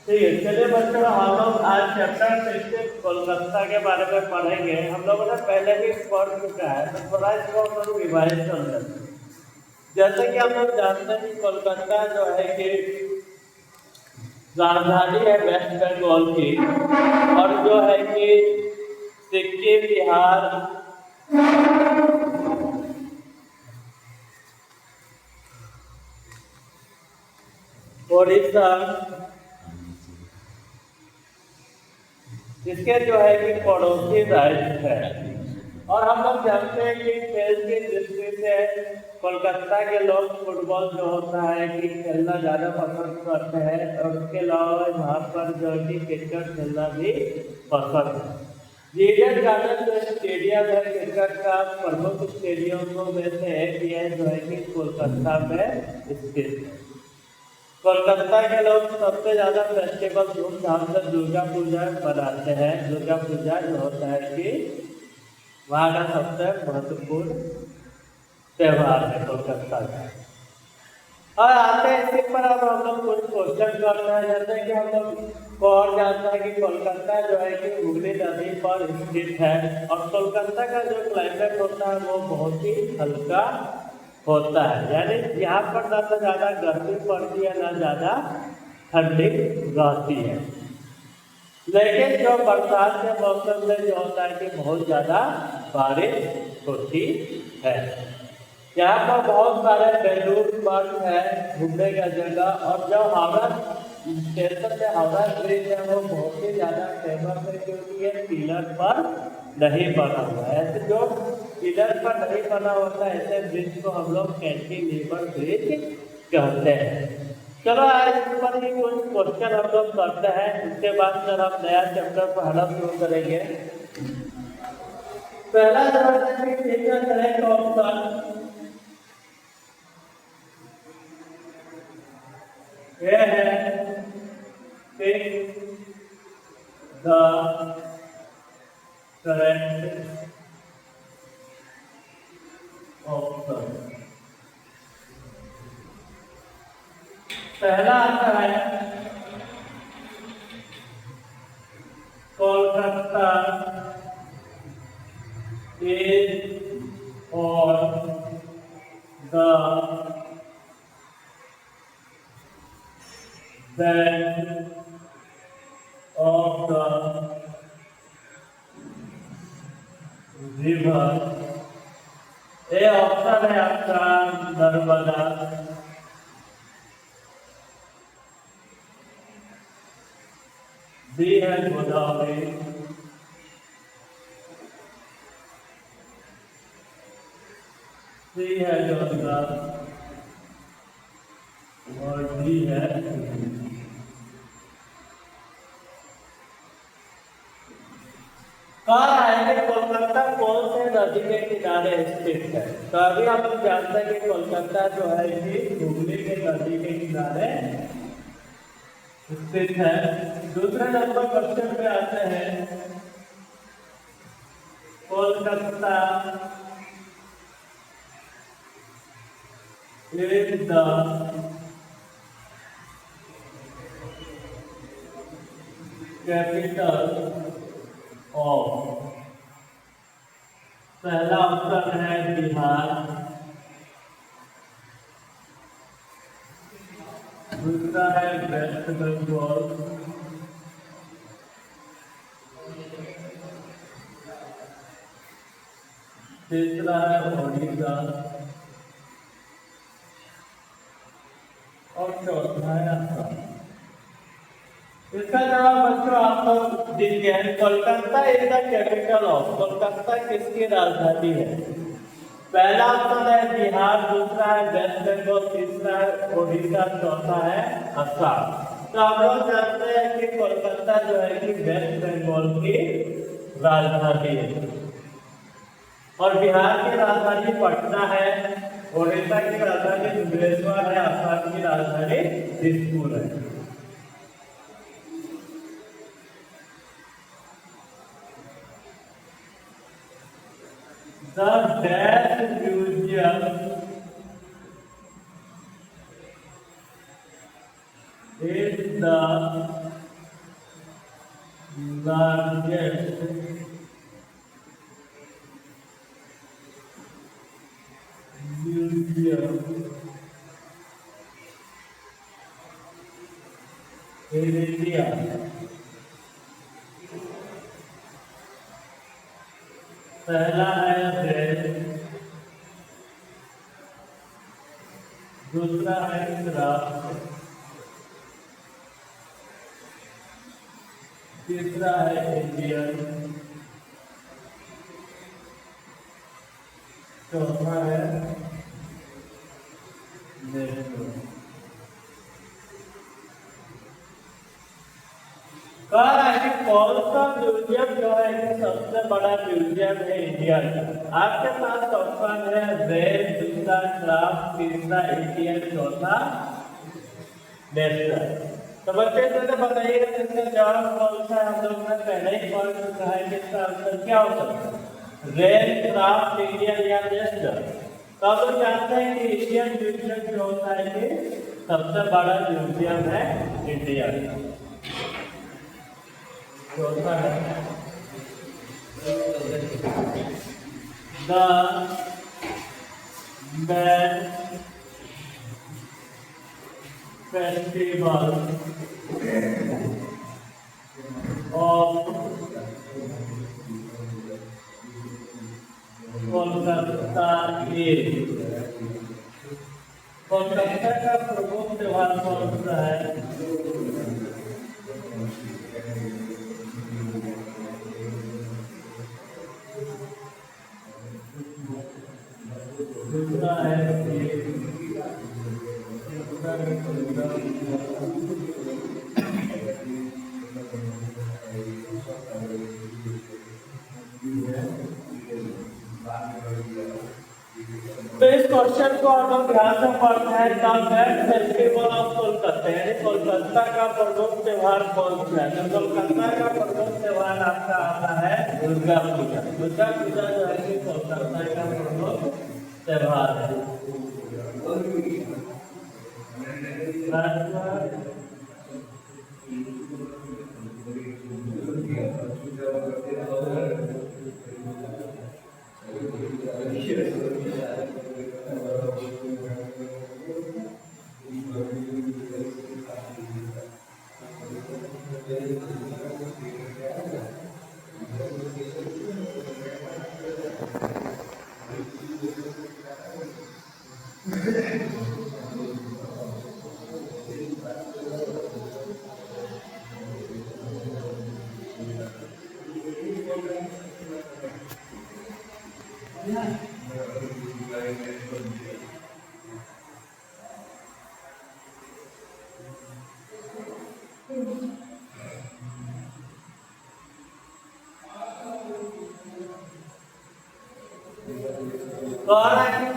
ठीक है, चलिए बच्चों हम लोग आज चैप्टर 16 कोलकाता के बारे में पढ़ेंगे। हम लोगों ने पहले भी पढ़ चुका है, तो थोड़ा इसको हम लोग रिवाइज कर लेते हैं। जैसे कि हम लोग जानते हैं कि कोलकाता जो है कि राजधानी है वेस्ट बंगाल की, और जो है कि सिक्किम, बिहार, उड़ीसा, इसके जो है कि पड़ोसी राज्य है। और हम लोग जानते हैं कि खेल की दृष्टि से कोलकाता के लोग फुटबॉल जो होता है कि खेलना ज़्यादा पसंद करते हैं, और उसके अलावा यहाँ पर जो है कि क्रिकेट खेलना भी पसंद है। ईडन गार्डन जो स्टेडियम है क्रिकेट का प्रमुख स्टेडियमों में से एक, यह जो है कि कोलकाता में स्थित है। कोलकाता के लोग सबसे ज़्यादा फेस्टिवल धूमधाम से दुर्गा पूजा मनाते हैं। दुर्गा पूजा जो होता है कि वहाँ का सबसे महत्वपूर्ण त्यौहार है कोलकाता का। और आते हैं इसी पर अब हम लोग कुछ क्वेश्चन करते हैं। जैसे कि हम लोग को और जानता है कि कोलकाता जो है कि हुगली नदी पर स्थित है, और कोलकाता का जो क्लाइमेट होता है वो बहुत ही हल्का होता है, यानी यहाँ पर ना तो ज़्यादा गर्मी पड़ती है ना ज़्यादा ठंडी रहती है। लेकिन जो बरसात के मौसम में जो होता है कि बहुत ज़्यादा बारिश होती है। यहाँ पर बहुत सारे बैलून बर्ड है घूमने का जगह, और जो हावड़ा स्टेशन में हावड़ा ब्रिज है वो बहुत ही ज़्यादा फेमस है, क्योंकि ये पिलर पर नहीं बना हुआ है। ऐसे जो पिलर पर नहीं बना होता है ऐसे ब्रिज को हम लोग कैंटिलीवर ब्रिज कहते हैं। चलो आज इस पर ही कुछ क्वेश्चन हम लोग करते हैं, उसके बाद सर हम नया चैप्टर पढ़ना शुरू करेंगे। पहला सवाल है कि ठीक है करेक्ट ऑप्शन ये है पिक द करेक्ट ऑप्शन। पहला आता है Kolkata is on the bank of the river। ये ऑप्शन है आपका नर्मदा, बी है गोदावरी, सी है गंगा, और डी है। कहा है कि कोलकाता कौन से नदी के किनारे स्थित है? तो अभी हम लोग जानते हैं कि कोलकाता जो है कि हुगली के नदी के किनारे स्थित है। दूसरे नंबर क्वेश्चन पे आते हैं, Kolkata is the capital of। पहला ऑप्शन है बिहार, दूसरा है वेस्ट बंगाल, तीसरा है उड़ीसा, और चौथा है असम। इसका जवाब बच्चों आप लोग दीजिए। Kolkata is the capital of. Kolkata किसकी राजधानी है? पहला ऑप्शन है बिहार, दूसरा है वेस्ट बंगाल, तीसरा है उड़ीसा, चौथा है असम। तो हम लोग जानते हैं कि कोलकाता जो है कि वेस्ट बंगाल की राजधानी है, और बिहार की राजधानी पटना है, उड़ीसा की राजधानी भुवनेश्वर है, असम की राजधानी दिसपुर है। The Dash Museum is the largest museum in India. पहला है ब्रेल, दूसरा है क्राफ्ट, तीसरा है इंडियन, चौथा है नेशनल। कह रहा है कि कौन सा म्यूजियम जो है कि सबसे बड़ा म्यूजियम है इंडिया का। आपके पास ऑप्शन है ब्रेल, दूसरा क्राफ्ट, तीसरा इंडियन, चौथा नेशनल। तो बच्चे जैसे बताइएगा इसका जवाब कौन सा है। हम लोग ने पहले ही पढ़ चुका है कि इसका आंसर क्या हो सकता है, ब्रेल, क्राफ्ट, इंडियन या नेशनल। तो आप लोग जानते हैं कि इंडियन म्यूजियम जो होता है कि सबसे बड़ा म्यूजियम है इंडिया का। चौथा है the man festival of Kolkata Kolkata का प्रमुख त्योहार कौन सा है। दूसरा है तो इस क्वेश्चन को हम लोग ध्यान से पढ़ते हैं। The man festival of Kolkata, यानी कोलकाता का प्रमुख त्योहार कौन सा है। तो कोलकाता का प्रमुख त्योहार आपका आता है दुर्गा पूजा। दुर्गा पूजा जो है कि कोलकाता का प्रमुख त्योहार है।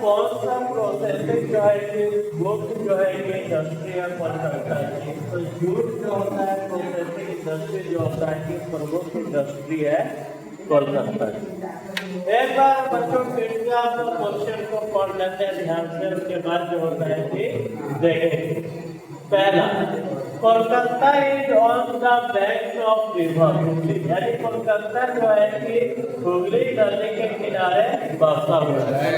कौन सा प्रोसेसिंग जो है कि बुक जो है कि इंडस्ट्री है कोलकाता की। तो जूट जो होता है प्रोसेसिंग इंडस्ट्री जो होता है कि प्रमुख इंडस्ट्री है कोलकाता की। एक बार बच्चों फिर से आप लोग क्वेश्चन को पढ़ लेते हैं ध्यान से, उसके बाद जो होता है कि देखेंगे। पहला, Kolkata is on the bank of river Hooghly, यानी कोलकाता जो है कि हुगली नदी के किनारे बसा हुआ है।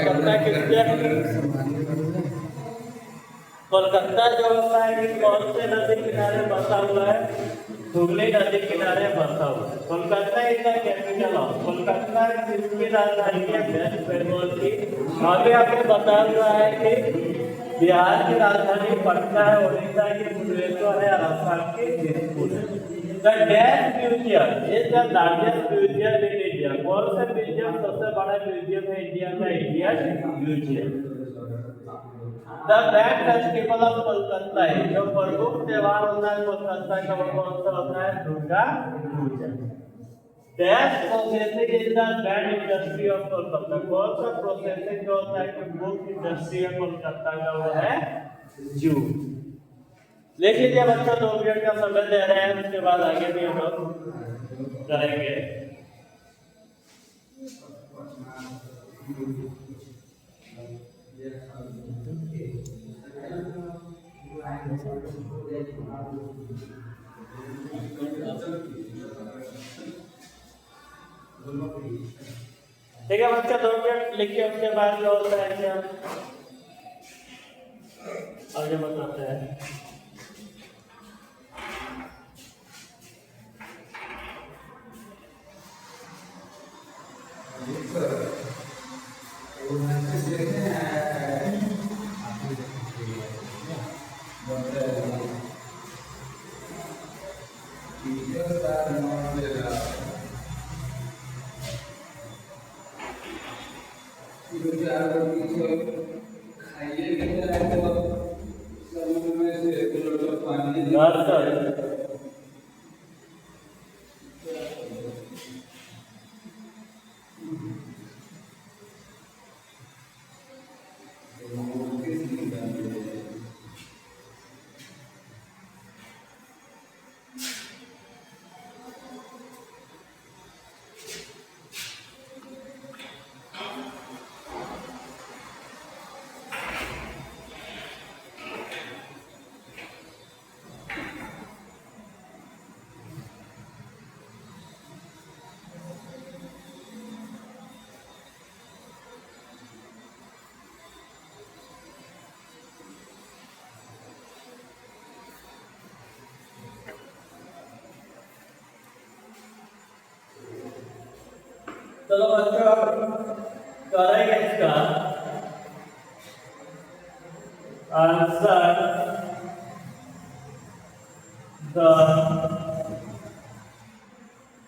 कोलकाता जो होता है कि कौन से नदी किनारे बसा हुआ है, हुगली नदी किनारे बसा हुआ है। Kolkata is the capital of, Kolkata किसकी राजधानी है, वेस्ट बंगाल की। आगे आपको बता हुआ है कि बिहार की राजधानी पटना है, उड़ीसा की भुवनेश्वर है और असम की दिसपुर है। The dash museum is the largest museum in India, कौन सा म्यूजियम सबसे बड़ा म्यूजियम है इंडिया का, Indian museum. The man festival of Kolkata है, जो प्रमुख त्योहार होता है कोलकाता का वो कौन सा होता है, Durga Puja. Dash processing is the main industry of Kolkata, कौन सा प्रोसेसिंग जो होता है कि बुक इंडस्ट्री है कोलकाता का वो है जूट। लिख लीजिए बच्चों, 2 मिनट का समय दे रहे हैं, उसके बाद आगे भी हम लोग करेंगे। ठीक है बच्चा, 2 मिनट लिखिए, उसके बाद जो होता है क्या आगे बताते हैं। चलो बच्चों, करेंगे इसका answer the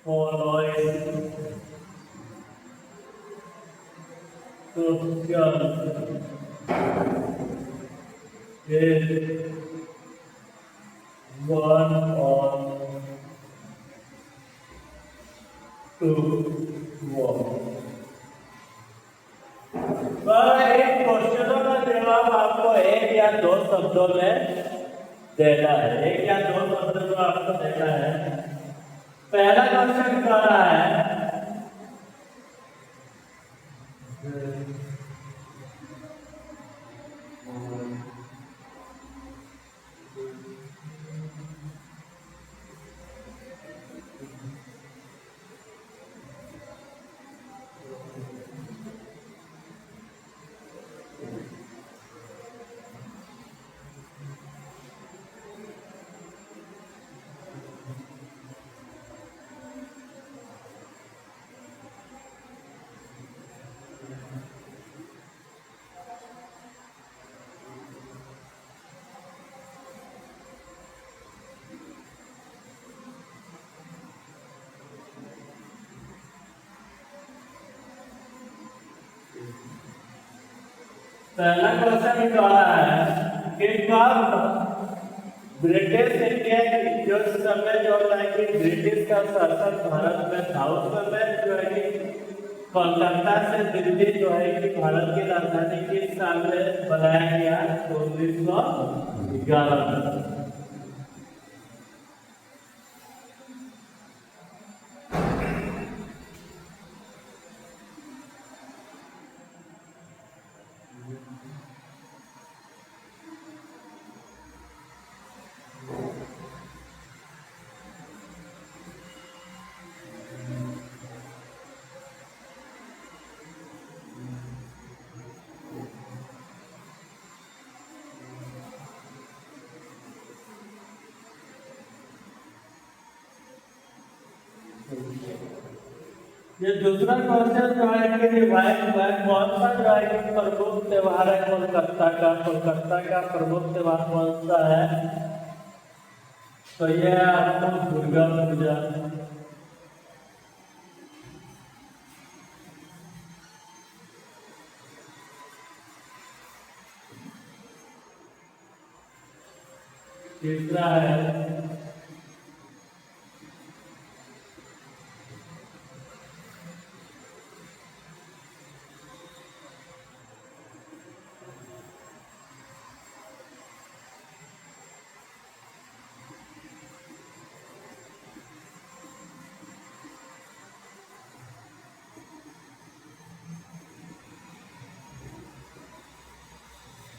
following question is one or two one। इन क्वेश्चनों का जवाब आपको 1 या 2 शब्दों में देना है। 1 या 2 शब्दों में आपको देना है। पहला क्वेश्चन क्या रहा है, पहला क्वेश्चन क्या है कि कब ब्रिटिश इंडिया जो समय जो होता है कि ब्रिटिश का शासन भारत में था, उस समय जो है कि कोलकाता से दिल्ली जो है कि भारत की राजधानी किस साल में बनाया गया, तो 1911 में। ये दूसरा क्वेश्चन जो है कि रिवाइज हुआ है, कौन सा जो है कि प्रमुख त्योहार है कोलकाता का, कोलकाता का प्रमुख त्योहार कौन सा है, तो ये है आपको दुर्गा पूजा। तीसरा है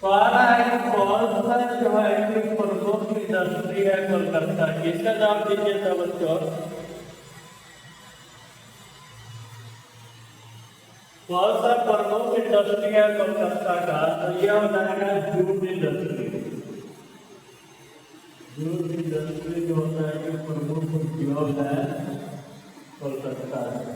कौन है, कौन सा जो है कि प्रमुख इंडस्ट्री है कोलकाता की, इसका नाम दीजिए था बच्चों। कौन सा प्रमुख इंडस्ट्री है कोलकाता का, तो यह हो जाएगा जूट इंडस्ट्री। जूट इंडस्ट्री जो होता है कि प्रमुख उद्योग है कोलकाता में।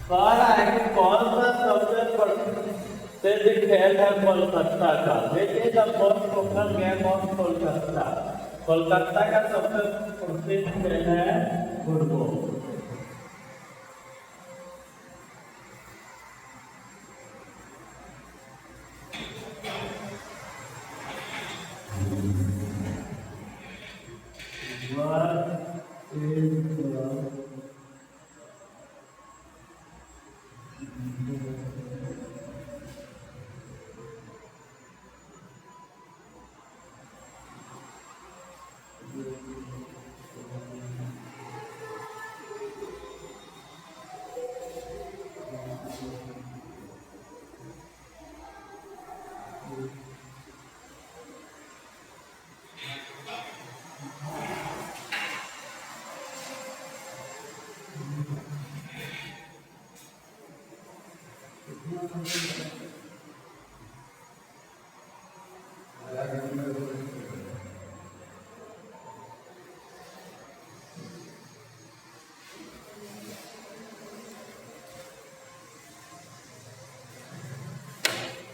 कह रहा है कि कौन सा सबसे प्रसिद्ध खेल है कोलकाता का। देखिए the most popular game of Kolkata, Kolkata का सबसे प्रसिद्ध खेल है फुटबॉल।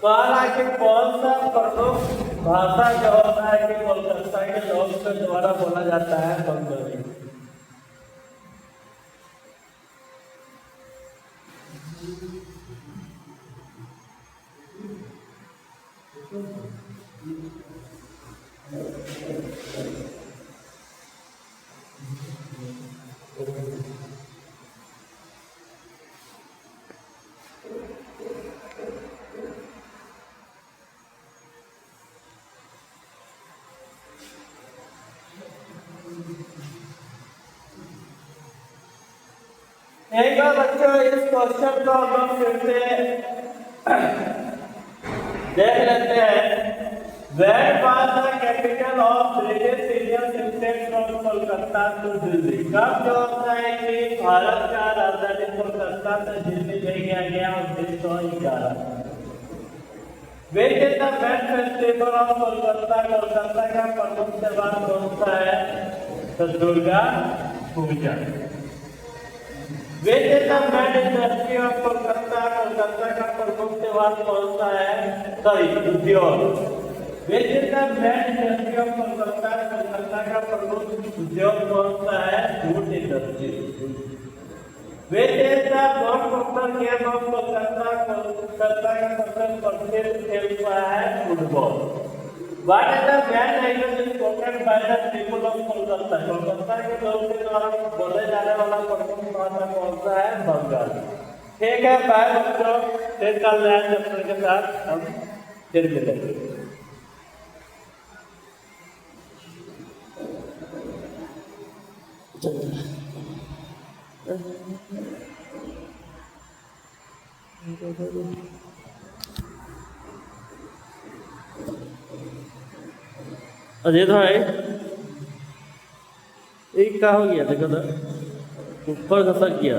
कहा कि कौन सा प्रमुख भाषा जो होता है कि कोलकाता के लोग के द्वारा बोला जाता है बंगाली। एक बार बच्चों इस क्वेश्चन को हम लोग फिर से देख लेते हैं। Where was the capital of British Indian shifted from Kolkata to Delhi. कब जो होता है कि भारत का राजधानी कोलकाता से दिल्ली ले गया गया 1911। Which is the main festival of Kolkata, Kolkata का प्रमुख त्योहार कौन सा है, तो Durga Puja. Which is the main industry of Kolkata, Kolkata का प्रमुख त्योहार कौन सा है, उद्योग। Which is the main industry of Kolkata, Kolkata का प्रमुख उद्योग कौन सा है, jute industry. Which is the most popular game of Kolkata, Kolkata का सबसे प्रसिद्ध खेल क्या है, football. What is the main language spoken by the people of Kolkata, Kolkata के लोगों के द्वारा बोले जाने वाला प्रमुख भाषा कौन सा है, बंगाली। ठीक है, बाय बच्चों, फिर कल नए चैप्टर के साथ हम फिर मिलेंगे। अजय भाई एक क्या हो गया, देखो तो ऊपर धसक गया।